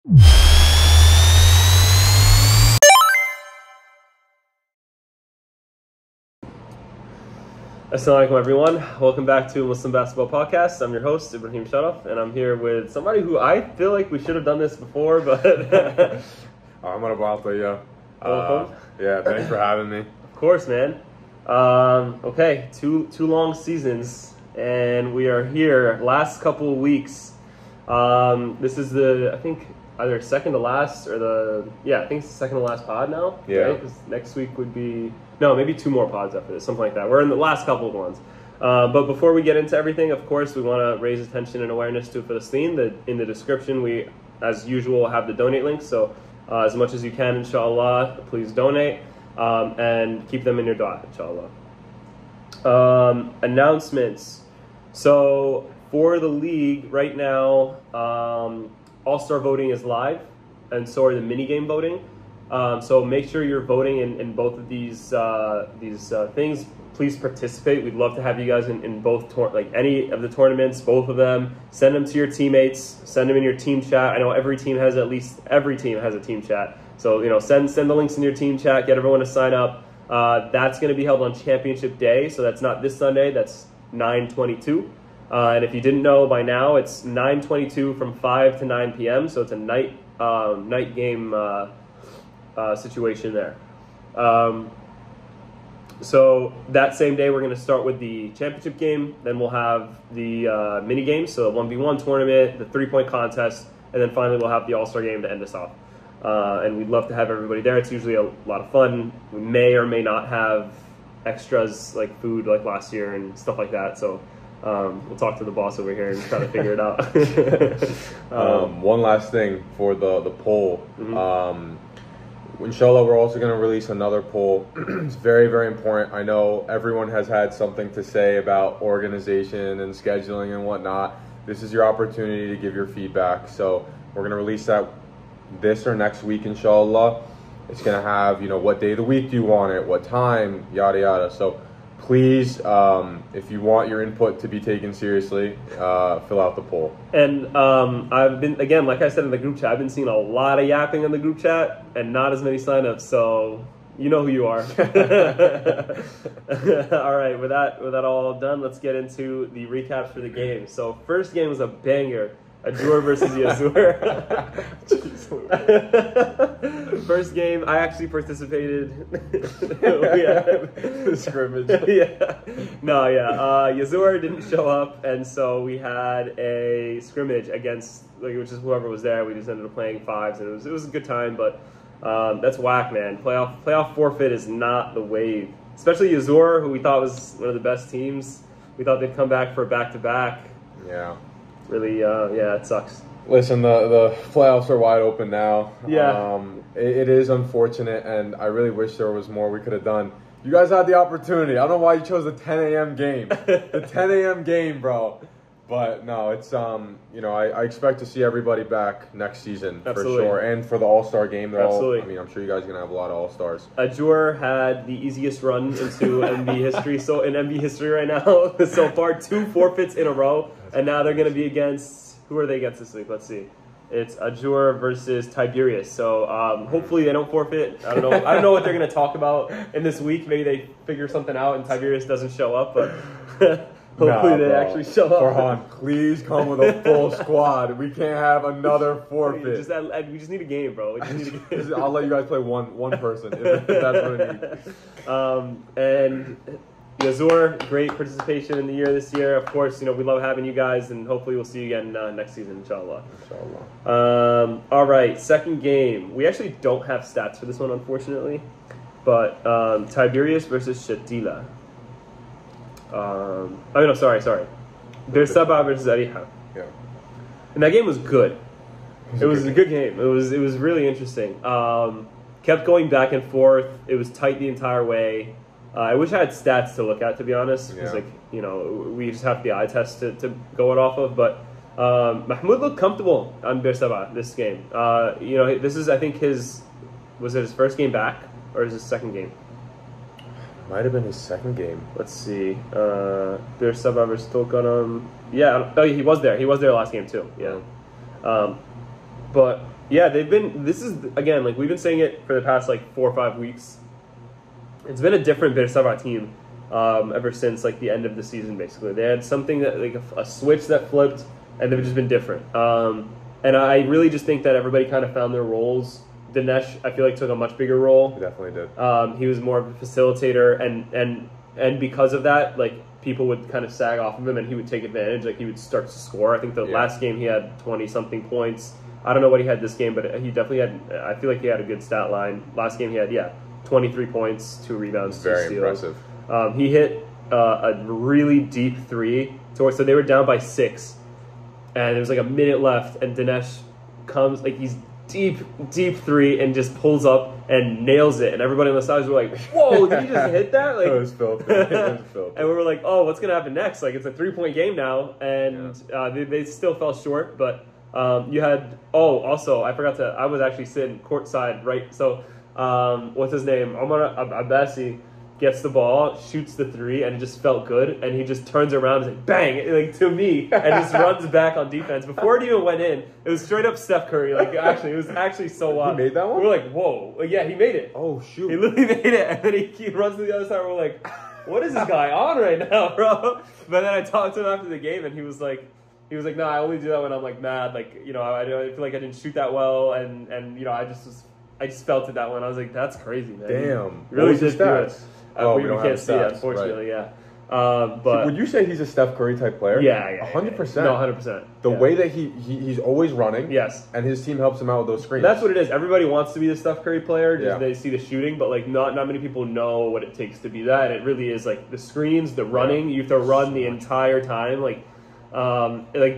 Assalamu alaikum everyone, welcome back to Muslim Basketball Podcast. I'm your host, Ibrahim Sharaf, and I'm here with somebody who I feel like we should have done this before, but... Omar, Abuattieh. Welcome. Yeah, thanks for having me. Of course, man. Okay, two long seasons, and we are here last couple of weeks. This is I think either second to last or I think it's the second to last pod now. Yeah. Right? 'Cause next week would be, no, maybe two more pods after this, something like that. We're in the last couple of ones. But before we get into everything, of course, we want to raise attention and awareness to Palestine. In the description, we, as usual, have the donate link. So as much as you can, inshallah, please donate and keep them in your dua, inshallah. Announcements. So for the league right now, All-Star voting is live, and so are the mini-game voting. So make sure you're voting in both of these things. Please participate. We'd love to have you guys in both, any of the tournaments, both of them. Send them to your teammates. Send them in your team chat. I know every team has a team chat. So, send the links in your team chat. Get everyone to sign up. That's going to be held on championship day. So that's not this Sunday. That's 9/22. And if you didn't know by now, it's 9/22 from 5 to 9 p.m. So it's a night game situation there. So that same day, we're going to start with the championship game. Then we'll have the mini games, so a 1v1 tournament, the 3-point contest, and then finally we'll have the All-Star game to end us off. And we'd love to have everybody there. It's usually a lot of fun. We may or may not have extras like food like last year and stuff like that. So we'll talk to the boss over here and try to figure it out. One last thing for the poll. Mm-hmm. Inshallah, we're also going to release another poll. It's very, very important. I know everyone has had something to say about organization and scheduling and whatnot. This is your opportunity to give your feedback. So we're going to release that this or next week, inshallah. It's going to have, what day of the week do you want it, what time, yada, yada. So please, if you want your input to be taken seriously, fill out the poll. And I've been, again, like I said in the group chat, I've been seeing a lot of yapping in the group chat and not as many signups, so you know who you are. All right, with that all done, let's get into the recaps for the game. So first game was a banger. Abuattieh versus Yazur. First game, I actually participated. The scrimmage. Yazur didn't show up, and so we had a scrimmage against, which is whoever was there. We just ended up playing fives, and it was a good time. But that's whack, man. Playoff forfeit is not the wave. Especially Yazur, who we thought was one of the best teams. We thought they'd come back for a back-to-back. Yeah. Really, it sucks. Listen, the playoffs are wide open now. Yeah. It is unfortunate, and I really wish there was more we could have done. You guys had the opportunity. I don't know why you chose the 10 a.m. game. The 10 a.m. game, bro. But no, it's I expect to see everybody back next season. Absolutely. For sure, and for the All-Star game. Absolutely. I'm sure you guys are gonna have a lot of All-Stars. Abuattieh had the easiest run into MB history. So in MB history right now, so far 2 forfeits in a row, and now they're gonna be against, who are they against this week? Let's see. It's Abuattieh versus Tiberius. So hopefully they don't forfeit. I don't know what they're gonna talk about in this week. Maybe they figure something out and Tiberius doesn't show up, but. Hopefully they actually show up. Farhan, please come with a full squad. We can't have another forfeit. We just need a game, bro. We just need a game. I'll let you guys play one person if that's what it needs. And Yazur, great participation in the this year. Of course, we love having you guys, and hopefully we'll see you again next season, inshallah. All right, second game. We actually don't have stats for this one, unfortunately, but Tiberius versus Shatila. Sorry. Bersaba versus Ariha. Yeah. And that game was good. It was a good game. It was really interesting. Kept going back and forth. It was tight the entire way. I wish I had stats to look at, to be honest, because we just have the eye test to go it off of. But Mahmoud looked comfortable on Bersaba this game. This is, I think, was it his first game back or is his second game? Might have been his second game. Let's see. Bersaba versus Tolkanam. Yeah. Oh, he was there. He was there last game too. Yeah. But Yeah, this is, again, like we've been saying it for the past like 4 or 5 weeks. It's been a different Beersheba team ever since like the end of the season, basically. They had something that, like a switch that flipped, and they've just been different. And I really just think that everybody kind of found their roles. Dinesh, I feel like, took a much bigger role. He definitely did. He was more of a facilitator, and because of that, like, people would kind of sag off of him, and he would take advantage. Like, he would start to score. I think the last game he had 20-something points. I don't know what he had this game, but he definitely had, I feel like he had a good stat line. Last game he had, 23 points, 2 rebounds, 2 steals. Very impressive. He hit a really deep three. So they were down by 6, and there was like a minute left, and Dinesh comes, like, he's deep three, and just pulls up and nails it, and everybody on the sides were like, "Whoa, did he just hit that?" Like, it was filthy. It was filthy. And we were like, "Oh, what's gonna happen next?" Like, it's a 3-point game now, and they still fell short. But you had also I forgot to. I was actually sitting courtside, right? So what's his name? Omar Abuattieh gets the ball, shoots the 3, and it just felt good. And he just turns around and is like, bang, like, to me, and just runs back on defense. Before it even went in, it was straight up Steph Curry. Like, actually, it was actually so wild. He made that one? We were like, whoa. Like, yeah, he made it. Oh, shoot. He literally made it, and then he runs to the other side, and we're like, what is this guy on right now, bro? But then I talked to him after the game, and he was like, no, I only do that when I'm, like, mad. Like, you know, I feel like I didn't shoot that well, and you know, I just felt it that one. I was like, that's crazy, man. Damn. He really did do it. We don't can't have see stats, it, unfortunately, right. But would you say he's a Steph Curry type player? Yeah. 100%. No, 100%. The way that he's always running. Yes. And his team helps him out with those screens. That's what it is. Everybody wants to be the Steph Curry player. Just they see the shooting, but like not many people know what it takes to be that. And it really is like the screens, the running. You have to run the entire time. Like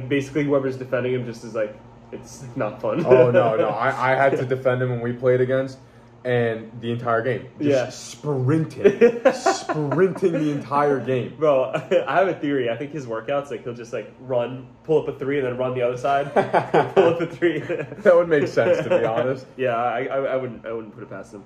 basically whoever's defending him just is like, it's not fun. Oh, no. I had to defend him when we played against. And the entire game. Just sprinting the entire game. Bro, I have a theory. I think his workouts, like, he'll just, like, pull up a 3 and then run the other side. Pull up a 3. That would make sense, to be honest. Yeah, I wouldn't put it past him.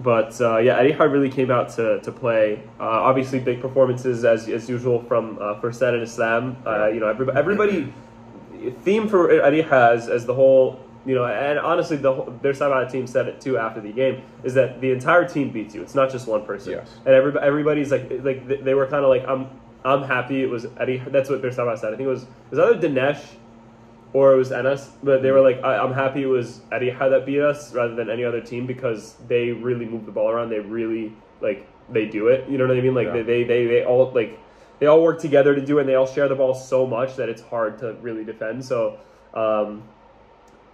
Eddie Hart really came out to play. Obviously, big performances, as usual, from First and Islam. You know, everybody, theme for Eddie has, as the whole... You know, and honestly, their Sabah team said it too after the game, is that the entire team beats you. It's not just one person. Yes. And everybody's like they were kind of like, I'm happy it was Eddie. That's what their Sabah said. I think it was either Dinesh or it was Enes, but they were like, I'm happy it was Eddie that beat us rather than any other team, because they really move the ball around. They really they do it. You know what I mean? Like they all work together to do it, and they all share the ball so much that it's hard to really defend. So.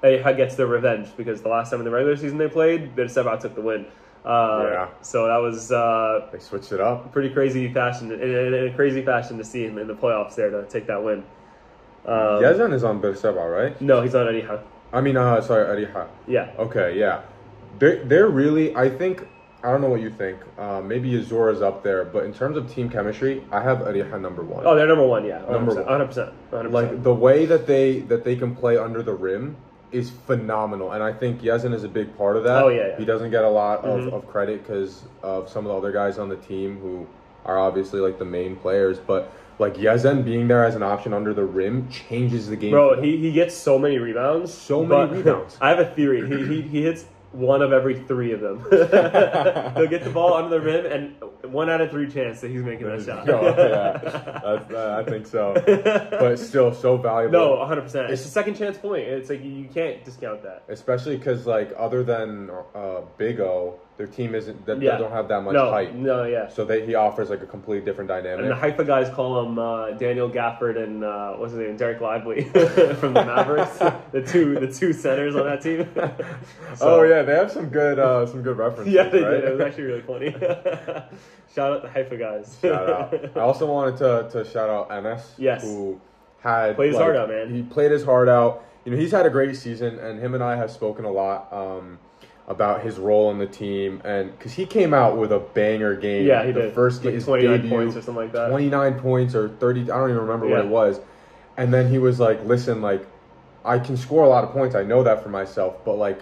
Eddie gets their revenge, because the last time in the regular season they played, Beersheba took the win. So that was they switched it up. Pretty crazy fashion, in a crazy fashion to see him in the playoffs there to take that win. Yazan is on Beersheba, right? No, he's on Eddie. I mean, Eddie. Yeah. Okay, yeah. They're really. I think. I don't know what you think. Maybe Azora's up there, but in terms of team chemistry, I have Ariha number 1. Oh, they're number 1, yeah. 100%, number 1. 100%. Like, the way that they can play under the rim is phenomenal, and I think Yazan is a big part of that. Oh, yeah. He doesn't get a lot of credit because of some of the other guys on the team who are obviously like the main players, but like Yazan being there as an option under the rim changes the game. Bro, he gets so many rebounds. I have a theory. He hits one of every 3 of them. He'll get the ball under the rim, and 1 out of 3 chance that he's making that shot. I think so. But it's still so valuable. No, 100%. It's a second chance point. It's like you can't discount that. Especially because, like, other than Big O, their team isn't. They don't have that much height. No, yeah. So he offers like a completely different dynamic. And the Haifa guys call him Daniel Gafford and what's his name, Derek Lively from the Mavericks. the two centers on that team. Oh yeah, they have some good references. Yeah, they right? did. It was actually really funny. Shout out the Haifa guys. Shout out. I also wanted to shout out Enes. Yes. Who had played his heart out, man. He played his heart out. You know, he's had a great season, and him and I have spoken a lot about his role in the team, and because he came out with a banger game. Yeah, he did. First game, like 29 points or something like that. 29 points or 30. I don't even remember what it was. And then he was like, "Listen, like, I can score a lot of points. I know that for myself, but like,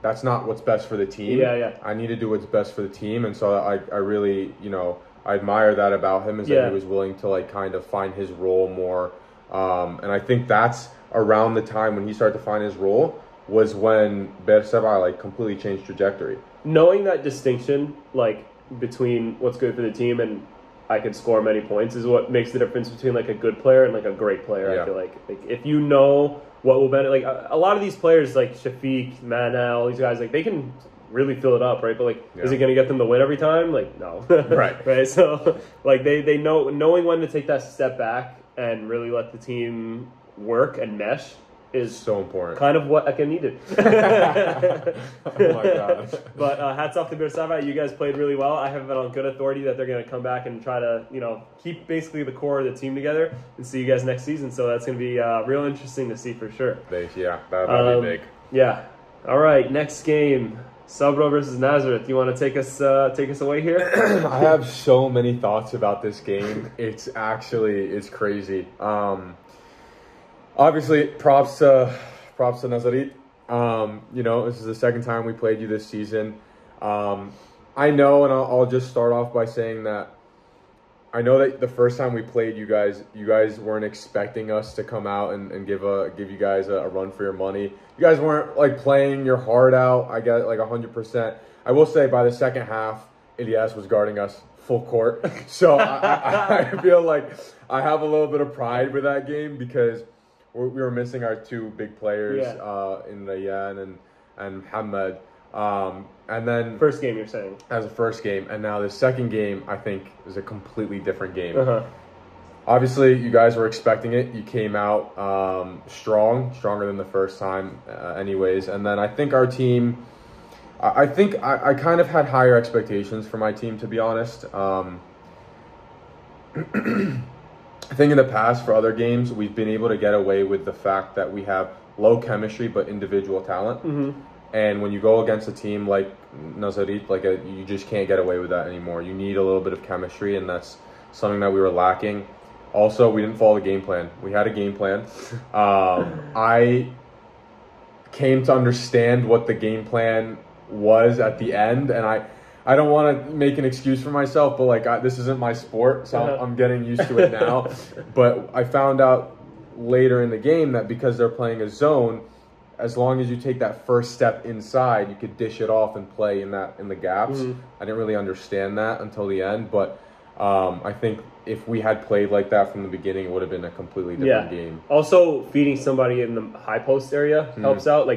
that's not what's best for the team. Yeah. I need to do what's best for the team." And so I really, you know, I admire that about him, is that he was willing to like kind of find his role more. And I think that's around the time when he started to find his role. was when Berseba like completely changed trajectory. Knowing that distinction, like between what's good for the team and I can score many points, is what makes the difference between like a good player and like a great player. Yeah. I feel like if you know what will benefit, like a lot of these players like Shafiq, Mana, all these guys, like they can really fill it up, right? But like, is it going to get them to win every time? Like, no. Right. Right. So like they know, knowing when to take that step back and really let the team work and mesh is so important. Kind of what Eke needed. Oh my god. But hats off to Berseba. You guys played really well. I have it on good authority that they're going to come back and try to, keep basically the core of the team together and see you guys next season. So that's going to be real interesting to see for sure. Yeah, that'll be big. Yeah. All right, next game. Sabro versus Nazareth. You want to take us away here? I have so many thoughts about this game. It's crazy. Obviously, props to Nazarit. This is the second time we played you this season. I know, and I'll just start off by saying that I know that the first time we played you guys weren't expecting us to come out and give you guys a run for your money. You guys weren't like playing your heart out. I get like 100%. I will say by the second half, Ilyas was guarding us full court. So I feel like I have a little bit of pride with that game because we were missing our two big players in Rayyan and Muhammad. And then first game, you're saying, as a first game, and now the second game I think is a completely different game. Obviously, you guys were expecting it. You came out stronger than the first time, anyways. And then I think our team, I think I kind of had higher expectations for my team, to be honest. I think in the past for other games, we've been able to get away with the fact that we have low chemistry but individual talent. And when you go against a team like Nazarit, you just can't get away with that anymore. You need a little bit of chemistry, and that's something that we were lacking. Also, we didn't follow the game plan. We had a game plan. I came to understand what the game plan was at the end, and I don't want to make an excuse for myself, but this isn't my sport, so I'm getting used to it now. But I found out later in the game that because they're playing a zone, as long as you take that first step inside, you could dish it off and play in the gaps. I didn't really understand that until the end, but I think if we had played like that from the beginning, it would have been a completely different game. Also, feeding somebody in the high post area helps out,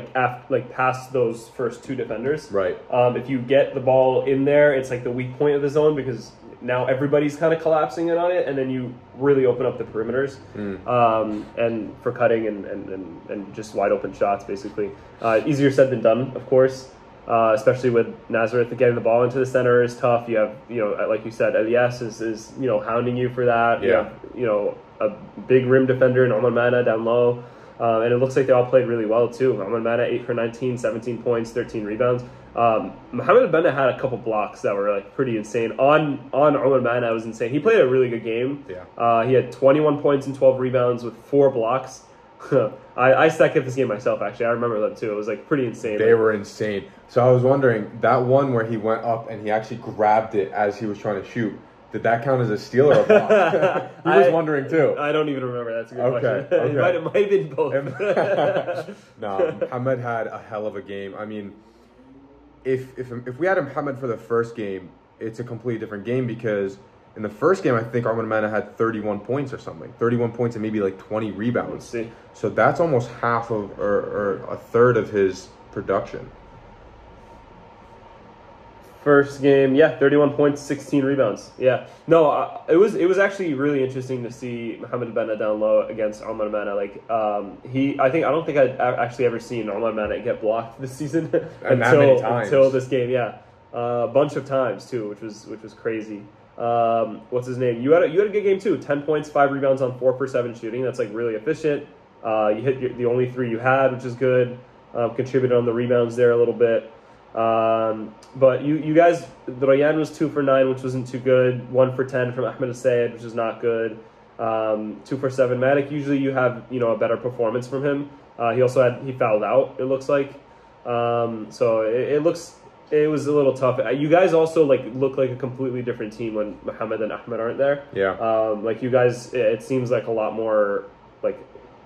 past those first two defenders. Right. If you get the ball in there, it's like the weak point of the zone because now everybody's kind of collapsing in on it, and then you really open up the perimeters and for cutting and just wide open shots, basically. Easier said than done, of course. Especially with Nazareth, getting the ball into the center is tough. You have, like you said, Elias is hounding you for that. Yeah. You have, a big rim defender in Omar Mana down low. And it looks like they all played really well, too. Omar Mana, 8 for 19, 17 points, 13 rebounds. Mohamed Benna had a couple blocks that were pretty insane. On Omar Mana, it was insane. He played a really good game. Yeah. He had 21 points and 12 rebounds with 4 blocks. I stacked up this game myself, actually. I remember them, too. It was pretty insane. They were insane. So I was wondering, that one where he went up and he actually grabbed it as he was trying to shoot, did that count as a steal or a block? He was wondering, too. I don't even remember. That's a good question. Okay. It might have been both. No, Mohamed had a hell of a game. I mean, if we had Mohamed for the first game, it's a completely different game because in the first game, I think Armand Mana had 31 points or something. 31 points and maybe 20 rebounds. Let's see. So that's almost half of, or a third of his production. First game, 31 points, 16 rebounds. Yeah. No, it was actually really interesting to see Mohamed Benna down low against Omar Mana. I don't think I'd actually ever seen Omar Mana get blocked this season until this game. Yeah. A bunch of times too, which was crazy. What's his name? You had a good game too. 10 points, 5 rebounds on 4 for 7 shooting. That's really efficient. You hit the only 3 you had, which is good. Contributed on the rebounds there a little bit. But you guys, the Rayyan was 2 for 9, which wasn't too good. 1 for 10 from Ahmed Sayed, which is not good. 2 for 7. Matic, usually you have a better performance from him. He fouled out, it looks like. So it was a little tough. You guys also look like a completely different team when Mohamed and Ahmed aren't there. Yeah. You guys, it seems like a lot more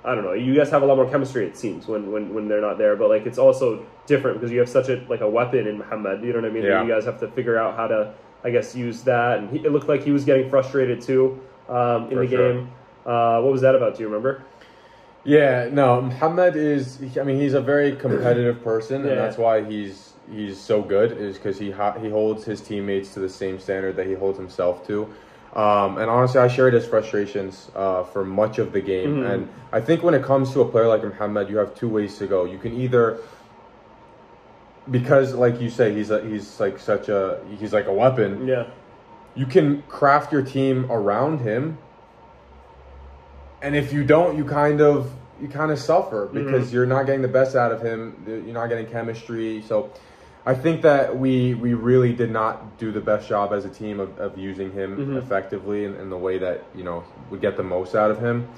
I don't know. You guys have a lot more chemistry, it seems, when they're not there. But like, it's also different because you have such a weapon in Mohamed. You know what I mean? Yeah. You guys have to figure out how to, I guess, use that. And it looked like he was getting frustrated too in the game. What was that about? Do you remember? Yeah, no, Mohamed he's a very competitive person, and that's why he's so good, is because he holds his teammates to the same standard that he holds himself to. And honestly, I shared his frustrations for much of the game. And I think when it comes to a player like Mohamed, you have two ways to go. You can either, because like you say, he's like a weapon. Yeah. You can craft your team around him. And if you don't, you kind of suffer because you're not getting the best out of him. You're not getting chemistry. So I think that we really did not do the best job as a team of using him effectively in the way that, would get the most out of him,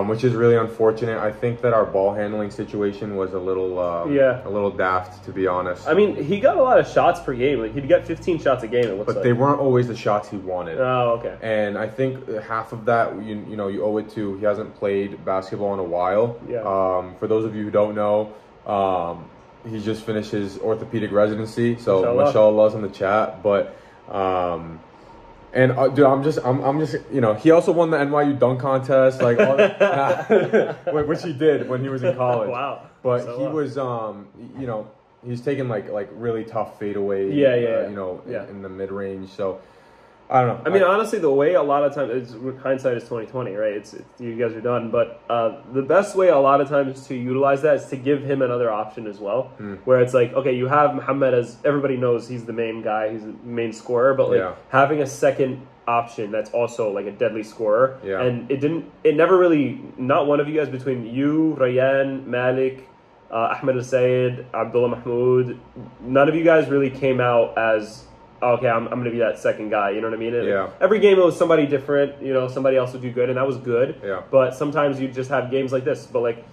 which is really unfortunate. I think that our ball handling situation was a little daft, to be honest. I mean, he got a lot of shots per game. Like, he'd get 15 shots a game, it looks like. But they weren't always the shots he wanted. Oh, okay. And I think half of that, you owe it to he hasn't played basketball in a while. Yeah. For those of you who don't know, he just finished his orthopedic residency, so mashallah in the chat. But dude, I'm just he also won the NYU dunk contest, like which he did when he was in college. Wow. But he was he's taking like really tough fadeaway in the mid range. So I don't know. I mean, honestly, the way a lot of times, hindsight is 20/20, right? It's you guys are done, but the best way a lot of times to utilize that is to give him another option as well, where it's like, okay, you have Mohamed, as everybody knows, he's the main guy, he's the main scorer, but like having a second option that's also like a deadly scorer, and it never really, not one of you guys, between you, Rayyan, Malik, Ahmed Al-Sayed, Abdullah Mahmoud, none of you guys really came out as, okay, I'm going to be that second guy, you know what I mean? Every game it was somebody different, somebody else would do good, and that was good. Yeah. But sometimes you just have games like this. But like,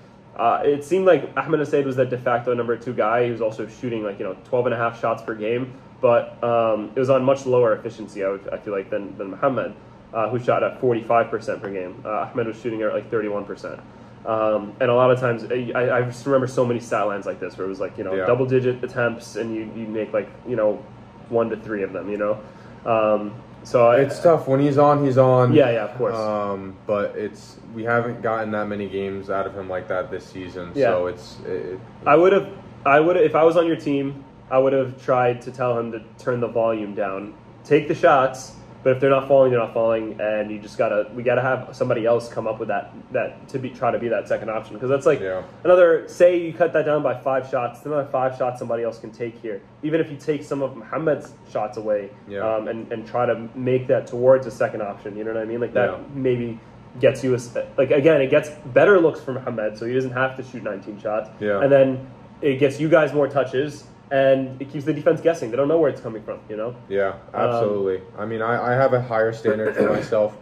it seemed like Ahmed Al-Sayed was that de facto number 2 guy. He was also shooting 12 and a half shots per game, but it was on much lower efficiency, I feel like, than Mohamed, who shot at 45% per game. Ahmed was shooting at like 31%. And a lot of times, I just remember so many stat lines like this where it was like, double-digit attempts, and you make 1 to 3 of them, so it's tough when he's on. Yeah, of course. But we haven't gotten that many games out of him like that this season. Yeah. So I would have if I was on your team, I would have tried to tell him to turn the volume down, take the shots, but if they're not falling, they're not falling, and we gotta have somebody else come up with that try to be that second option, because that's like another, say you cut that down by 5 shots, another 5 shots somebody else can take here. Even if you take some of Mohamed's shots away, and try to make that towards a second option, you know what I mean? Like that maybe gets you it gets better looks for Mohamed, so he doesn't have to shoot 19 shots, and then it gets you guys more touches. And it keeps the defense guessing. They don't know where it's coming from, Yeah, absolutely. I mean, I have a higher standard for myself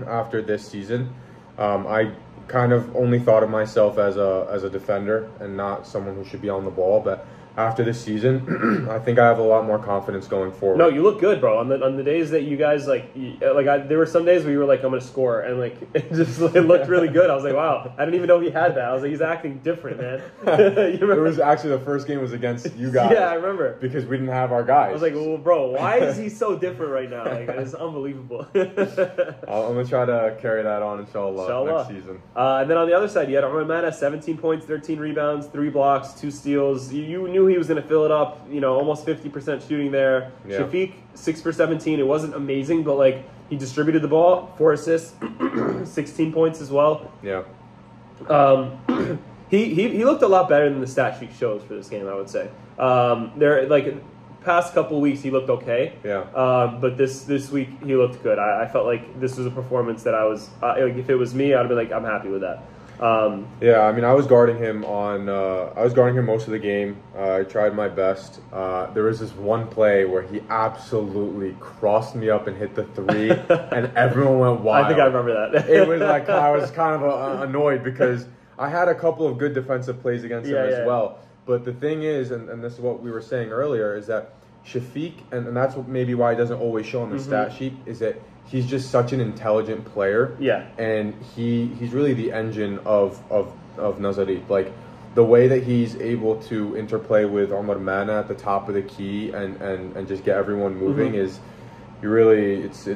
after this season. I kind of only thought of myself as a defender and not someone who should be on the ball. But after this season, I think I have a lot more confidence going forward. No, you look good, bro. On the days that you guys there were some days where you were like, I'm gonna score, and it looked really good. I was like, wow, I didn't even know he had that. I was like, he's acting different, man. It was actually the first game was against you guys. Yeah, I remember, because we didn't have our guys. I was like, well, bro, why is he so different right now? It's unbelievable. I'm gonna try to carry that on, inshallah. Next season. And then on the other side, you had Omar 17 points, 13 rebounds, 3 blocks, 2 steals. You knew he was going to fill it up, almost 50% shooting there. Yeah. Shafiq, 6 for 17. It wasn't amazing, but he distributed the ball, 4 assists, 16 points as well. Yeah. He looked a lot better than the stat sheet shows for this game, I would say. Past couple of weeks he looked okay. Yeah. But this week he looked good. I felt like this was a performance that I was if it was me, I'd be like, I'm happy with that. Yeah, I mean, I was guarding him most of the game. I tried my best. There was this one play where he absolutely crossed me up and hit the 3, and everyone went wild. I think I remember that. It was like I was kind of annoyed because I had a couple of good defensive plays against him as well. But the thing is, and this is what we were saying earlier, is that Shafiq, and that's maybe why it doesn't always show on the stat sheet, is that he's just such an intelligent player. Yeah. And he's really the engine of Nazari. Like, the way that he's able to interplay with Omar at the top of the key and just get everyone moving is really, it's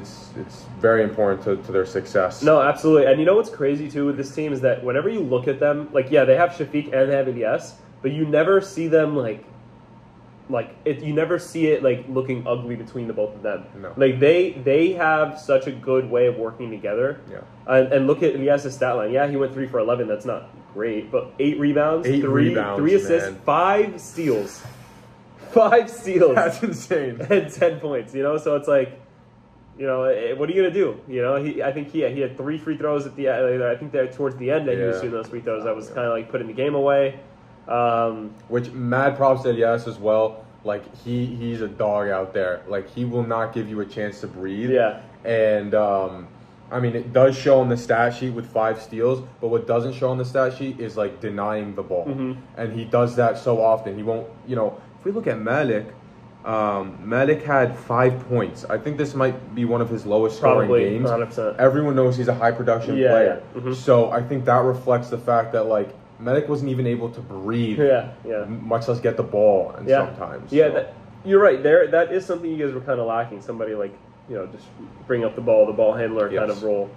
very important to their success. No, absolutely. And you know what's crazy too with this team is that whenever you look at them, like, yeah, they have Shafiq and they have Ilyas, but you never see them you never see it like looking ugly between the both of them. No. Like they have such a good way of working together. Yeah. And look at Ilyas' stat line. Yeah, he went 3 for 11. That's not great, but 8 rebounds, 3 assists, man. 5 steals. 5 steals. That's insane. And 10 points, you know? So it's like, you know, what are you going to do? You know, I think he had 3 free throws at the I think that towards the end that he was shooting those free throws. That was kind of like putting the game away. Which mad props to Ilyas as well. Like, he's a dog out there. Like, he will not give you a chance to breathe. Yeah. And I mean, it does show on the stat sheet with 5 steals, but what doesn't show on the stat sheet is like denying the ball. And he does that so often. He won't, you know, if we look at Malik, Malik had 5 points. I think this might be one of his lowest scoring games. 100%. Everyone knows he's a high production player. Yeah. So I think that reflects the fact that, like, Malik wasn't even able to breathe, much less get the ball sometimes. Yeah, so. You're right. That is something you guys were kind of lacking. Somebody like, you know, just bring up the ball handler kind of role.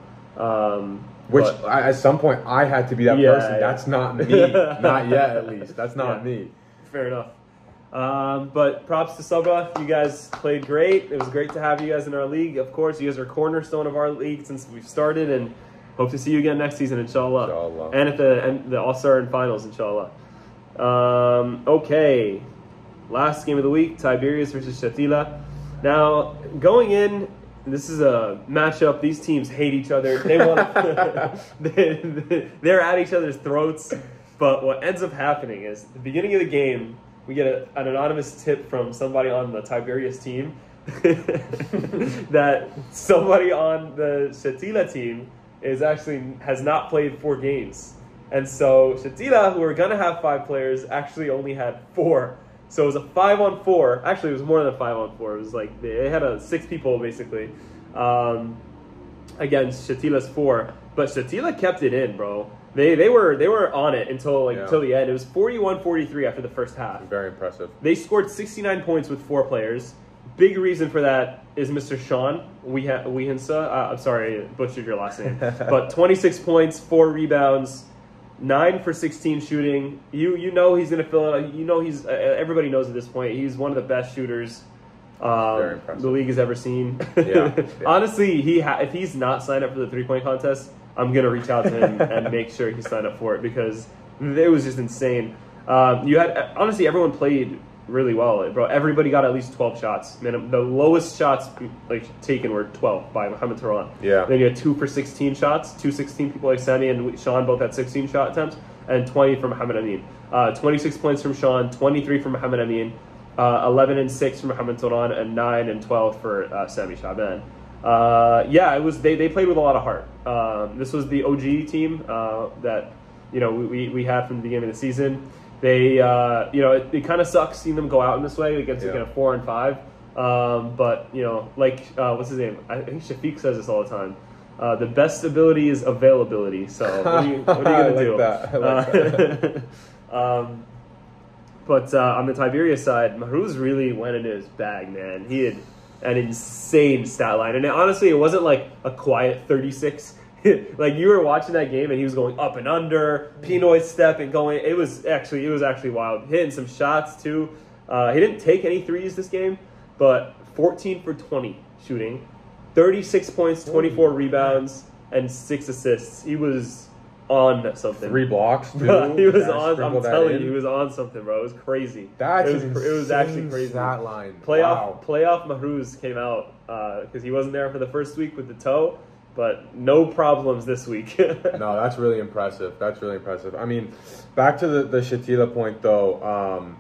Which at some point I had to be that person. Yeah. That's not me. Not yet, at least. That's not me. Fair enough. But props to Sabah. You guys played great. It was great to have you guys in our league. Of course, you guys are a cornerstone of our league since we've started, and hope to see you again next season, inshallah. And at the All-Star and Finals, inshallah. Okay. Last game of the week, Tiberius versus Shatila. Now, going in, this is a matchup. These teams hate each other. They want they're at each other's throats. But what ends up happening is, at the beginning of the game, we get an anonymous tip from somebody on the Tiberius team that somebody on the Shatila team has not played 4 games. And so Shatila, who were going to have 5 players, actually only had 4. So it was a 5-on-4. Actually, it was more than a 5-on-4. It was like they had 6 people basically against Shatila's 4. But Shatila kept it in, bro. They were on it until the end. It was 41-43 after the first half. Very impressive. They scored 69 points with 4 players. Big reason for that is Mr. Sean Wehinsa. I'm sorry, butchered your last name. But 26 points, 4 rebounds, 9 for 16 shooting. You know he's going to fill it. You know everybody knows at this point he's one of the best shooters the league has ever seen. Honestly, if he's not signed up for the 3-point contest, I'm going to reach out to him and make sure he signed up for it because it was just insane. Honestly, everyone played really well, bro. Everybody got at least 12 shots. Man, the lowest shots taken were 12 by Mohamed Taran. Yeah. Then you had 2 for 16 shots. 2 16 people like Sami and Sean both had 16 shot attempts, and 20 from Mohamed Amin. 26 points from Sean, 23 from Mohamed Amin, 11 and 6 from Mohamed Taran, and 9 and 12 for Sami Shaban. It was they played with a lot of heart. This was the OG team that we had from the beginning of the season. They it kind of sucks seeing them go out in this way against 4 and 5. But what's his name? I think Shafiq says this all the time. The best ability is availability. So what are you gonna do? I like that. But on the Tiberius side, Mahruz really went into his bag, man. He had an insane stat line, and honestly, it wasn't like a quiet 36. Like, you were watching that game and he was going up and under, Pinoy step and going. It was actually wild. Hitting some shots too. He didn't take any threes this game, but 14 for 20 shooting, 36 points, 24 rebounds, and 6 assists. He was on something. 3 blocks too. He was on. I'm telling you, he was on something, bro. It was crazy. It was actually crazy. That line. Playoff Mahruz came out because he wasn't there for the first week with the toe. But no problems this week. No, that's really impressive. I mean, back to the Shatila point, though.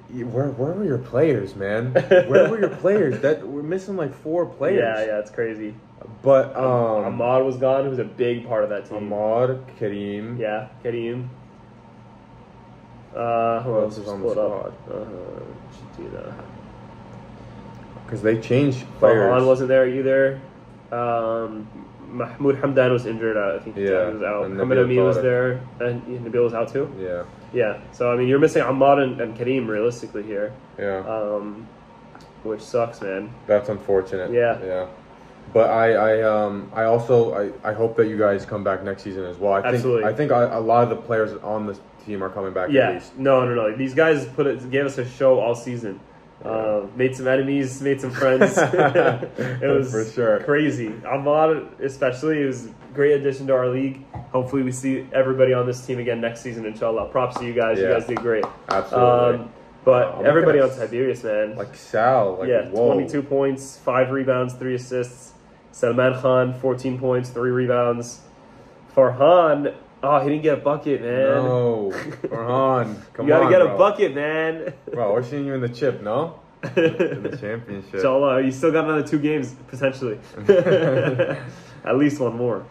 Where were your players, man? Where were your players? We're missing like 4 players. Yeah, it's crazy. But Ahmad was gone, who was a big part of that team. Ahmad, Kareem. Yeah, Kareem. Hold on, else is on the squad? Argentina. Because they changed players. Farhan wasn't there either. Mahmoud Hamdan was injured. I think he was out. And Mohamed Nabil Amin was Tariq. there, and Nabil was out too. Yeah. Yeah. So I mean, you're missing Ammar and Kareem realistically here. Yeah. Which sucks, man. That's unfortunate. Yeah. Yeah. But I also hope that you guys come back next season as well. Absolutely. I think a lot of the players on this team are coming back. Yeah. At least. No. These guys gave us a show all season. Made some enemies, made some friends. It was for sure crazy. Ammar, especially, it was a great addition to our league. Hopefully, we see everybody on this team again next season. Inshallah. Props to you guys. Yeah. You guys did great. Absolutely. But everybody on Tiberius, man. Like Sal. Like, whoa. 22 points, 5 rebounds, 3 assists. Salman Khan, 14 points, 3 rebounds. Farhan, he didn't get a bucket, man. No, Farhan, come on, you gotta get bro. a bucket, man. Bro, we're seeing you in the chip, no? In the championship. Inshallah, you still got another 2 games potentially. At least one more.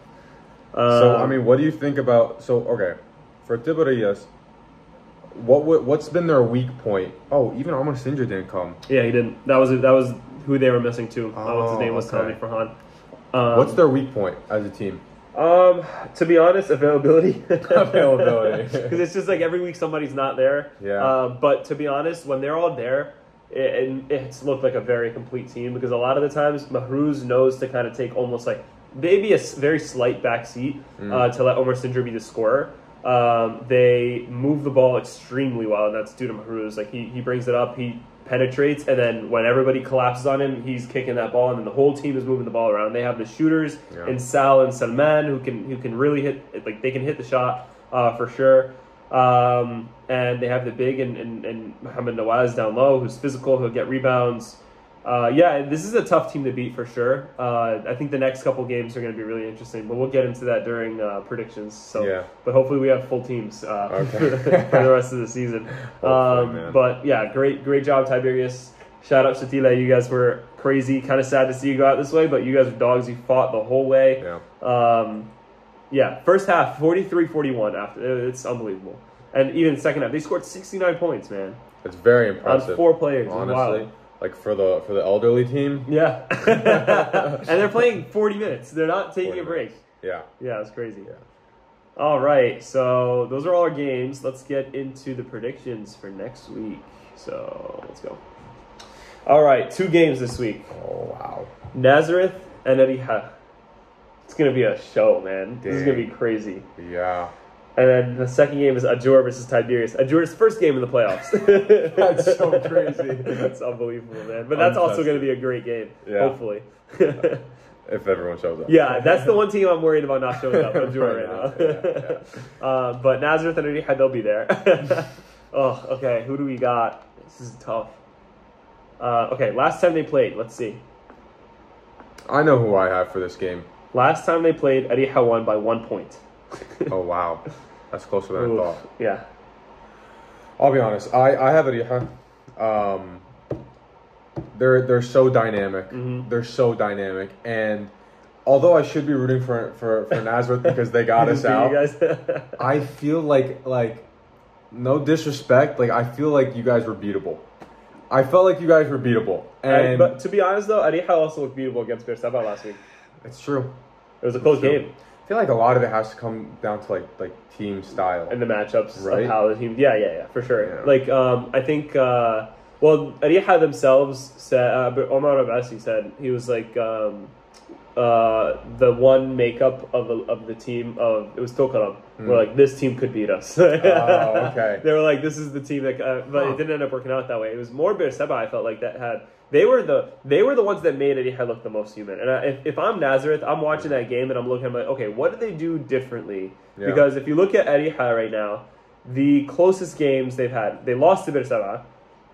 So I mean, what do you think about? So okay, for Tiberias, what's been their weak point? Oh, even Omar Sindra didn't come. Yeah, he didn't. That was who they were missing too. What's his name was okay. telling me, Farhan. What's their weak point as a team? To be honest, availability. Availability. Because it's just like every week somebody's not there. Yeah. But to be honest, when they're all there, it's looked like a very complete team because a lot of the times Mahruz knows to kind of take almost like maybe a very slight back seat to let Omar Sindra be the scorer. They move the ball extremely well, and that's due to Mahruz. Like he brings it up, he penetrates, and then when everybody collapses on him, he's kicking that ball, and then the whole team is moving the ball around. They have the shooters in Sal and Salman who can really hit, like they can hit the shot for sure. And they have the big and Mohamed Nawaz down low, who's physical, he'll get rebounds. This is a tough team to beat for sure. I think the next couple games are going to be really interesting, but we'll get into that during predictions. So, but hopefully we have full teams for the rest of the season. But yeah, great job, Tiberius. Shout out Shatila, you guys were crazy. Kind of sad to see you go out this way, but you guys are dogs. You fought the whole way. First half 43-41. After it's unbelievable, and even second half they scored 69 points. Man, it's very impressive on 4 players. Honestly. Wow. Like for the elderly team. Yeah. And they're playing 40 minutes. They're not taking a break. Yeah. Yeah, it's crazy. Yeah. All right. So those are all our games. Let's get into the predictions for next week. So let's go. All right. 2 games this week. Oh, wow. Nazareth and Ariha. It's going to be a show, man. Dang. This is going to be crazy. Yeah. And then the second game is Ajur versus Tiberius. Ajur's first game in the playoffs. That's so crazy. That's unbelievable, man. But that's also going to be a great game, hopefully. If everyone shows up. Yeah, that's the one team I'm worried about not showing up. Ajur right now. But Nazareth and Ariha, they'll be there. Okay. Who do we got? This is tough. Okay, last time they played. Let's see. I know who I have for this game. Last time they played, Ariha won by 1 point. Oh, wow. That's closer than I thought. Yeah. I'll be honest. I have Ariha. They're so dynamic. Mm-hmm. They're so dynamic. And although I should be rooting for Nazareth because they got us out, I feel like no disrespect, like I feel like you guys were beatable. I felt like you guys were beatable. And but to be honest though, Ariha also looked beatable against Beersheba last week. It's true. It was a close game. I feel like a lot of it has to come down to like team style And the matchups right? of how the team. Yeah, for sure. Yeah. Like I think Ariha themselves said Omar Abuattieh said he was like the one makeup of the team it was Tokaram. Where like this team could beat us. Okay. They were like, this is the team that, but it didn't end up working out that way. It was more Beersheba. I felt like that had they were the ones that made Ariha look the most human. And if I'm Nazareth, I'm watching that game and I'm looking. I'm like, okay, what did they do differently? Yeah. Because if you look at Ariha right now, the closest games they've had, they lost to Beersheba,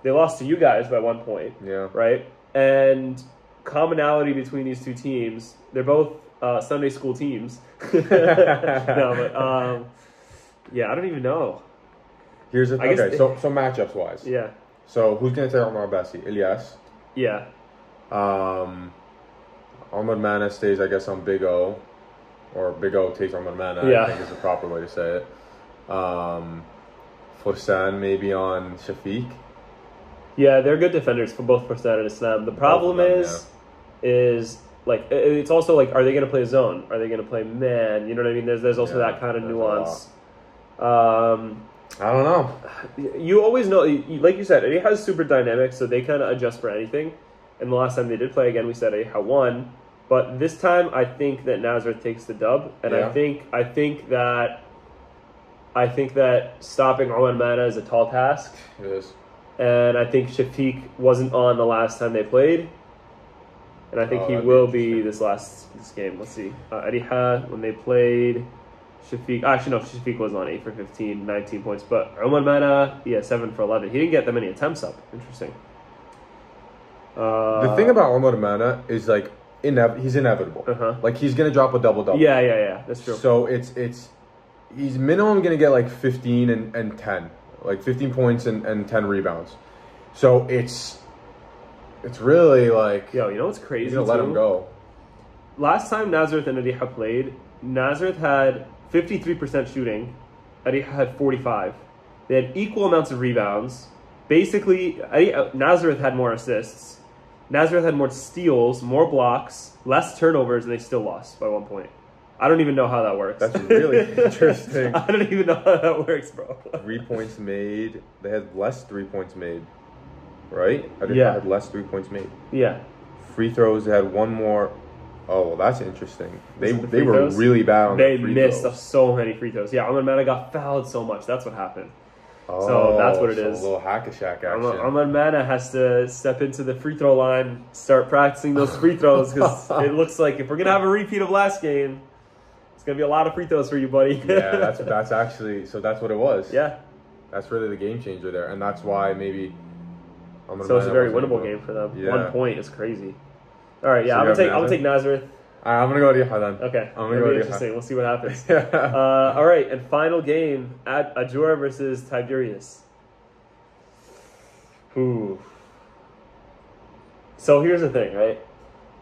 they lost to you guys by 1 point. Yeah. Right. And commonality between these two teams, they're both Sunday school teams. I don't even know. Here's so matchups wise. Yeah. So who's gonna take Omar Abuattieh? Ilyas. Yeah. Ahmad Mana stays, I guess, on Big O, or Big O takes Ahmad Mana. Yeah. I think is the proper way to say it. Fursan maybe on Shafiq. Yeah, they're good defenders for both Fursan and Islam. The problem is like it's also like, are they going to play zone? Are they going to play man? You know what I mean? There's also that kind of nuance. I don't know. You always know, like you said, Ariha is super dynamic, so they kind of adjust for anything. And the last time they did play again, we said Ariha won. But this time, I think that Nazareth takes the dub, and I think that stopping Omar Mana is a tall task. It is. And I think Shafiq wasn't on the last time they played, and I think he will be this game. Let's see. Ariha, when they played Shafiq, actually no, Shafiq was on 8 for 15, 19 points, but Omar Mana, 7 for 11. He didn't get that many attempts up. Interesting. The thing about Omar Mana is like he's inevitable. Like he's gonna drop a double. Yeah. That's true. So he's minimum gonna get like 15 and 10, like 15 points and 10 rebounds. So it's really like, you know what's crazy? He's gonna let him go. Last time Nazareth and Ariha played, Nazareth had 53% shooting. Ariha had 45. They had equal amounts of rebounds. Basically, Nazareth had more assists. Nazareth had more steals, more blocks, less turnovers, and they still lost by 1 point. I don't even know how that works. That's really interesting. I don't even know how that works, bro. 3 points made. They had less 3 points made, right? I had less 3 points made. Yeah. Free throws, they had one more. Oh, well, that's interesting. They were really bad on the free throws. They missed so many free throws. Yeah, Omar Mana got fouled so much. That's what happened. So that's what it is. A little hack-a-shack action. Omar Mana has to step into the free throw line, start practicing those free throws, because it looks like if we're going to have a repeat of last game, it's going to be a lot of free throws for you, buddy. Yeah, that's actually, so that's what it was. Yeah. That's really the game changer there, and that's why maybe So it's a very winnable game for them. Yeah. 1 point is crazy. All right, yeah, So I'm gonna take Nazareth. All right, I'm gonna go to Ariha then. Okay, I'm gonna go to interesting. We'll see what happens. All right, and final game at Abuattieh versus Tiberius. Ooh. So here's the thing, right?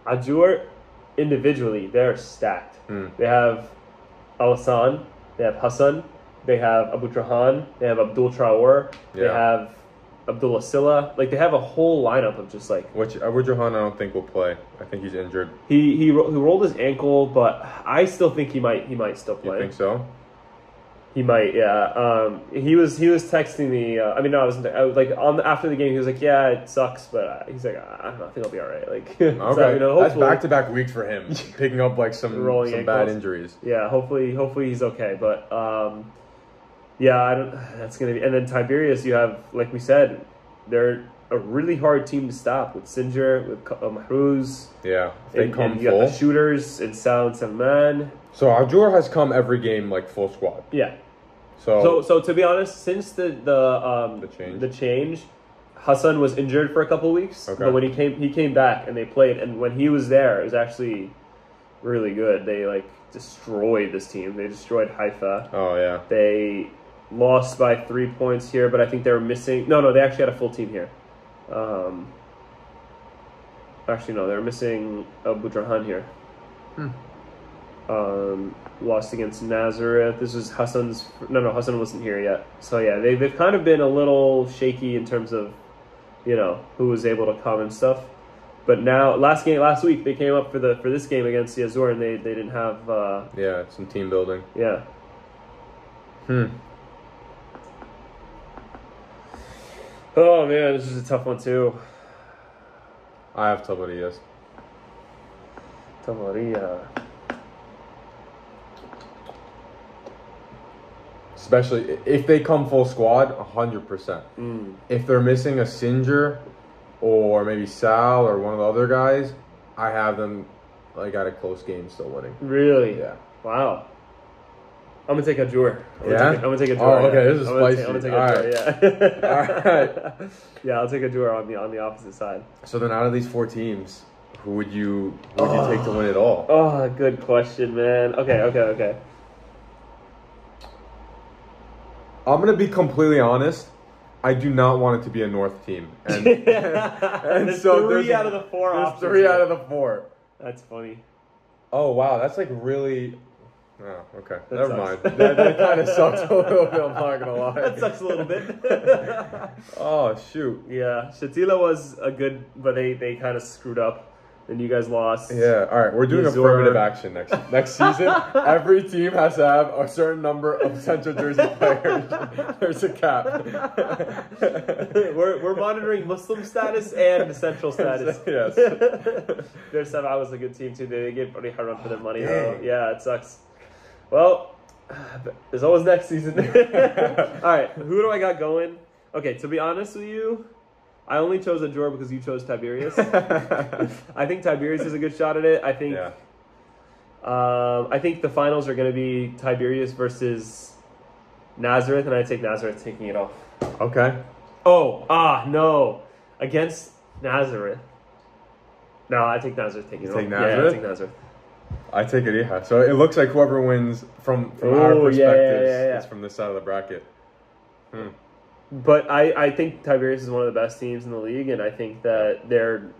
Abuattieh individually, they're stacked. They have Al-Hassan, they have Hassan, they have Abu Trahan, they have Abdul Traore, they have Abdullah Silla. Like, they have a whole lineup of just like... Which Abu Trahan I don't think will play. I think he's injured. He rolled his ankle, but I still think he might still play. You think so? He might, yeah. He was texting me. I mean, no, I wasn't. After the game, he was like, "Yeah, it sucks," but he's like, "I don't know. I think I'll be all right." Like, okay, so, that's back-to-back weeks for him, picking up like some bad injuries. Yeah, hopefully he's okay. But yeah, I don't. That's gonna be. And then Tiberius, you have, like we said, they're a really hard team to stop with Sinjar, with Mahruz. Yeah, they come full. You got the shooters and Salman. So Abuattieh has come every game like full squad. Yeah. So to be honest, since the change, Hassan was injured for a couple of weeks. Okay. But when he came back and they played, and when he was there, it was actually really good. They like destroyed this team. They destroyed Haifa. Oh yeah. They lost by 3 points here, but I think they were missing. No, they actually had a full team here. Actually, no, they were missing Abu Trahan here. Lost against Nazareth. This was Hassan's... No, Hassan wasn't here yet. So yeah, they've kind of been a little shaky in terms of, who was able to come and stuff. But now, last week, they came up for this game against the Azur, and they didn't have... yeah, some team building. Yeah. Oh man, this is a tough one too. I have Tiberius. Especially if they come full squad, 100%. If they're missing a Sinjar or maybe Sal or one of the other guys, I have them like at a close game still winning. Really? Yeah. Wow. I'm gonna take Abuattieh. I'm gonna take Abuattieh. Oh, okay. This is spicy. I'm gonna take Abuattieh. Yeah. All right. Yeah, I'll take Abuattieh on the opposite side. So then, out of these 4 teams, who would you take to win it all? Oh, good question, man. Okay. I'm gonna be completely honest. I do not want it to be a North team, and so there's 3 out of the 4 options. 3 out of the 4. That's funny. Oh wow, that's like really. Oh, okay. That Never sucks. mind. That kind of sucks a little bit. I'm not gonna lie. That sucks a little bit. Oh shoot. Yeah, Shatila was a good, but they kind of screwed up. And you guys lost. Yeah. All right. We're doing affirmative action next season. Every team has to have a certain number of Central Jersey players. There's a cap. we're monitoring Muslim status and the Central status. Yes. Their Sabah was a good team too. They get pretty hard run for their money though. Yeah, it sucks. Well, there's always next season. All right, who do I got going? Okay, to be honest with you, I only chose a draw because you chose Tiberius. I think Tiberius is a good shot at it. I think I think the finals are going to be Tiberius versus Nazareth, and I take Nazareth taking it off. Okay. No. Against Nazareth. No, I take Nazareth taking it off. Take Nazareth? Yeah, I take Nazareth. I take it, yeah. So it looks like whoever wins from our perspective is from this side of the bracket. But I think Tiberius is one of the best teams in the league, and I think that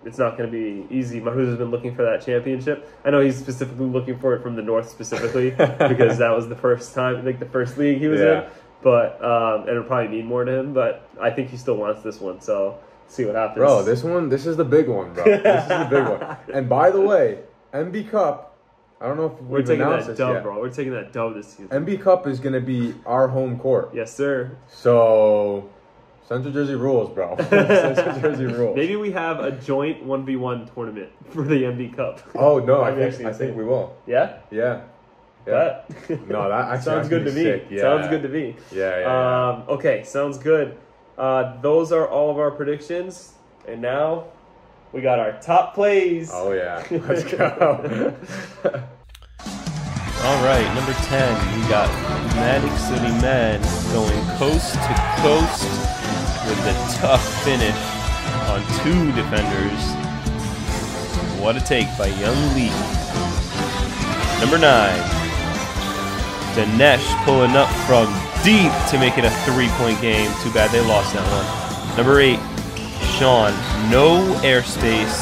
it's not going to be easy. Mahmoud has been looking for that championship. I know he's specifically looking for it from the North specifically because that was the first time, like the first league he was in. But and it'll probably mean more to him. But I think he still wants this one. So see what happens. Bro, this is the big one, bro. This is the big one. And by the way, MB Cup. I don't know if we're taking that dub, yet. Bro. We're taking that dub this season. MB Cup is going to be our home court. Yes, sir. So, Central Jersey rules, bro. Central Jersey rules. Maybe we have a joint 1v1 tournament for the MB Cup. Oh, no, I think we will. Yeah? Yeah. Yeah. No, that actually sounds good to me. Sick. Yeah. Sounds good to me. Yeah. Okay, sounds good. Those are all of our predictions. And now we got our top plays. Oh, yeah. Let's go. All right, number 10, we got Magic City Men going coast to coast with a tough finish on 2 defenders. What a take by Young Lee. Number 9, Dinesh pulling up from deep to make it a 3-point game. Too bad they lost that one. Number 8, Sean, no airspace,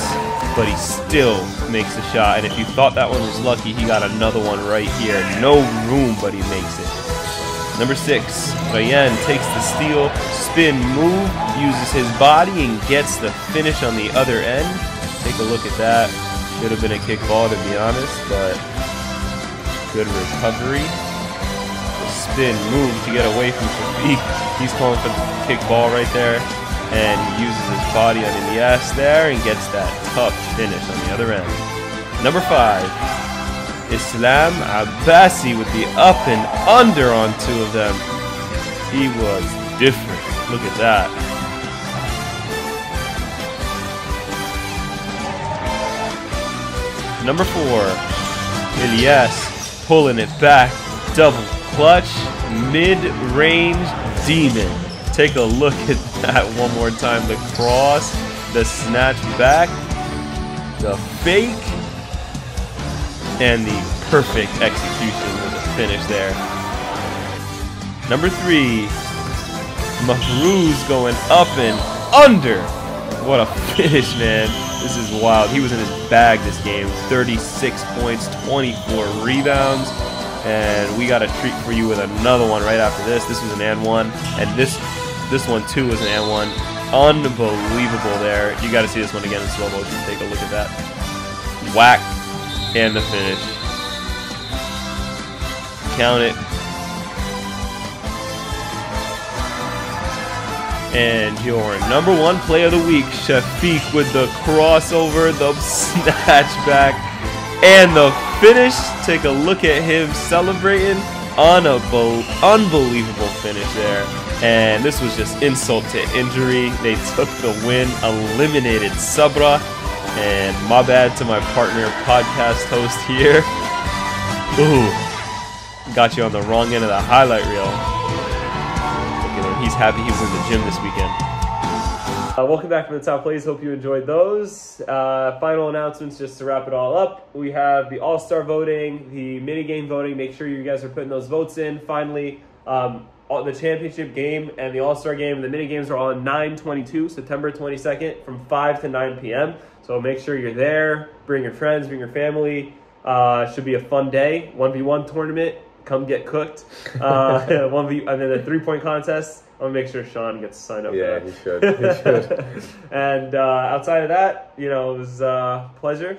but he still makes the shot. And if you thought that one was lucky, he got another one right here. No room, but he makes it. Number 6, Ryan takes the steal, spin move, uses his body, and gets the finish on the other end. Take a look at that. Should have been a kick ball, to be honest, but good recovery. The spin move to get away from Shafiq. He's calling for the kick ball right there. And he uses his body on Ilyas there and gets that tough finish on the other end. Number 5, Islam Abbasi with the up and under on 2 of them. He was different. Look at that. Number 4, Ilyas pulling it back. Double clutch, mid-range demon. Take a look at that one more time. The cross, the snatch back, the fake, and the perfect execution with the finish there. Number 3, Mahruz going up and under. What a finish, man. This is wild. He was in his bag this game. 36 points, 24 rebounds. And we got a treat for you with another one right after this. This was an and one. And this one too was an and one. Unbelievable there. You got to see this one again in slow motion. Take a look at that. Whack. And the finish. Count it. And your number 1 play of the week, Shafiq with the crossover, the snatch back, and the finish. Take a look at him celebrating. Unbelievable finish there. And this was just insult to injury. They took the win, eliminated Sabra. And my bad to my partner, podcast host here. Ooh, got you on the wrong end of the highlight reel. He's happy he was in the gym this weekend. Welcome back from the top plays. Hope you enjoyed those. Final announcements just to wrap it all up. We have the All-Star voting, the mini-game voting. Make sure you guys are putting those votes in. Finally, the championship game and the All-Star game and the mini-games are all on 9/22, September 22nd from 5 to 9 p.m. So make sure you're there. Bring your friends, bring your family. Should be a fun day. 1v1 tournament. Come get cooked. 1v, and then the 3-point contest. I'll make sure Sean gets signed up. Yeah, for he should. He should. And outside of that, it was a pleasure.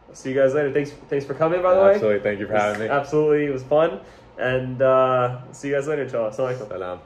I'll see you guys later. Thanks for coming, by the way. Absolutely. Thank you for having me. Absolutely, it was fun. And see you guys later, inshallah. Assalamu alaikum. Salam.